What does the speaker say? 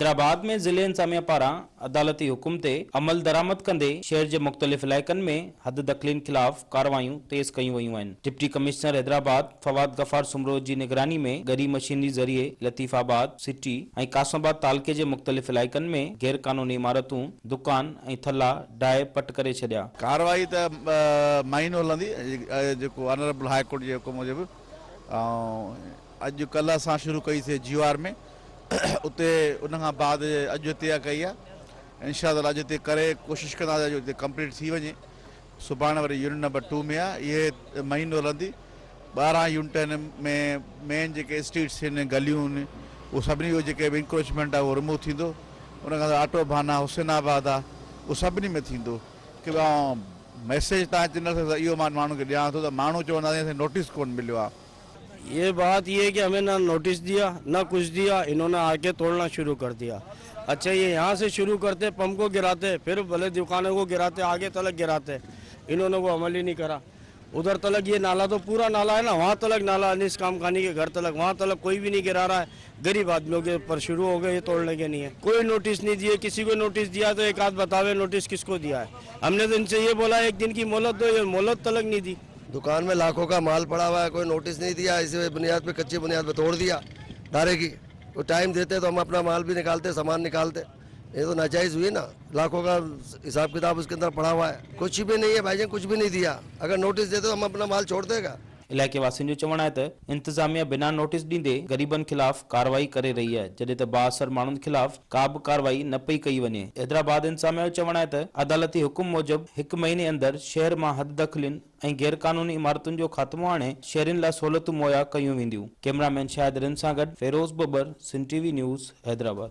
हैदराबाद में ज़िले इंतजामिया पारां अदालती हुकुम ते अमल दरामद कंदे शहर के मुख्तलिफ इलाइक़नि में हद दख़लीन खिलाफ़ कार्रवाइयूं तेज़ कयूं वयूं आहिनि। डिप्टी कमिश्नर हैदराबाद फवाद गफ़ार सुमरोज जी निगरानी में गरी मशीनरी ज़रिए लतीफ़ाबाद सिटी ऐं कासमाबाद तालके के मुख्तलिफ इलाइक़नि में गैर कानूनी इमारतूं दुकान ऐं थल्ला डाए पट करे छॾिया। कार्रवाई त महीनो हलंदी जेको ऑनरेबल हाई कोर्ट जे हुकुम मूजिबि। अॼु कल्ह असां शुरू कईसीं जीवार में उते उन खां बाद अॼु हिते कई आहे। इंशाअल्लाह अॼु हिते करे कोशिशि कंदासीं अॼु हिते कंप्लीट थी वञे। सुभाणे वरी यूनिट नंबर 2 में आहे, इहे महीनो हलंदी। 12 यूनिटनि में मेन जेके स्ट्रीट्स आहिनि गलियूं आहिनि उहो सभिनी जो जेके बि इंक्रोचमेंट आहे उहो रिमूव थींदो। उन खां ऑटो भाना हुसैनाबाद आहे उहो सभिनी में थींदो। की मैसेज तव्हां चवंदा इहो मां माण्हू खे ॾियां थो त माण्हू चवंदासीं नोटिस कोन मिलियो आहे। ये बात ये है कि हमें ना नोटिस दिया ना कुछ दिया, इन्होंने आके तोड़ना शुरू कर दिया। अच्छा, ये यहाँ से शुरू करते, पंप को गिराते, फिर भले दुकानों को गिराते, आगे तलक गिराते। इन्होंने वो अमल ही नहीं करा। उधर तलक ये नाला तो पूरा नाला है ना, वहाँ तलक नाला अनिस काम खानी के घर तलक, वहाँ तलक कोई भी नहीं गिरा रहा है। गरीब आदमियों के ऊपर शुरू हो गए, ये तोड़ने के नहीं है। कोई नोटिस नहीं दिए। किसी को नोटिस दिया तो एक आध बतावे नोटिस किसको दिया है। हमने तो इनसे ये बोला एक दिन की मोहलत दो, ये मोहलत तलक नहीं दी। दुकान में लाखों का माल पड़ा हुआ है, कोई नोटिस नहीं दिया। इसी बुनियाद पे, कच्ची बुनियाद पे तोड़ दिया डायरे की। तो टाइम देते तो हम अपना माल भी निकालते, सामान निकालते। ये तो नाजायज़ हुई ना। लाखों का हिसाब किताब उसके अंदर पड़ा हुआ है। कुछ भी नहीं है भाईजान, कुछ भी नहीं दिया। अगर नोटिस देते तो हम अपना माल छोड़ देगा। इलाके वासियों जो चवण है त इंतजामिया बिना नोटिस दींदे गरीबन खिलाफ कार्रवाई करे रही है, जॾहिं त बाअसर माण्हुनि खिलाफ का भी कार्रवाई न पई कई वञे। हैदराबाद इंतजामिया जो चवण है त अदालती हुकुम मूजिब 1 महीने अंदर शहर में हद दख़लीन ऐं गैर कानूनी इमारतुनि जो ख़ात्मो आणे शहरियुनि लाइ सहूलियतूं मुहैया कयूं वेंदियूं। कैमरामैन शाहिद रिन सां गॾु फेरोज़ बबर, सिंध टीवी न्यूज़, हैदराबाद।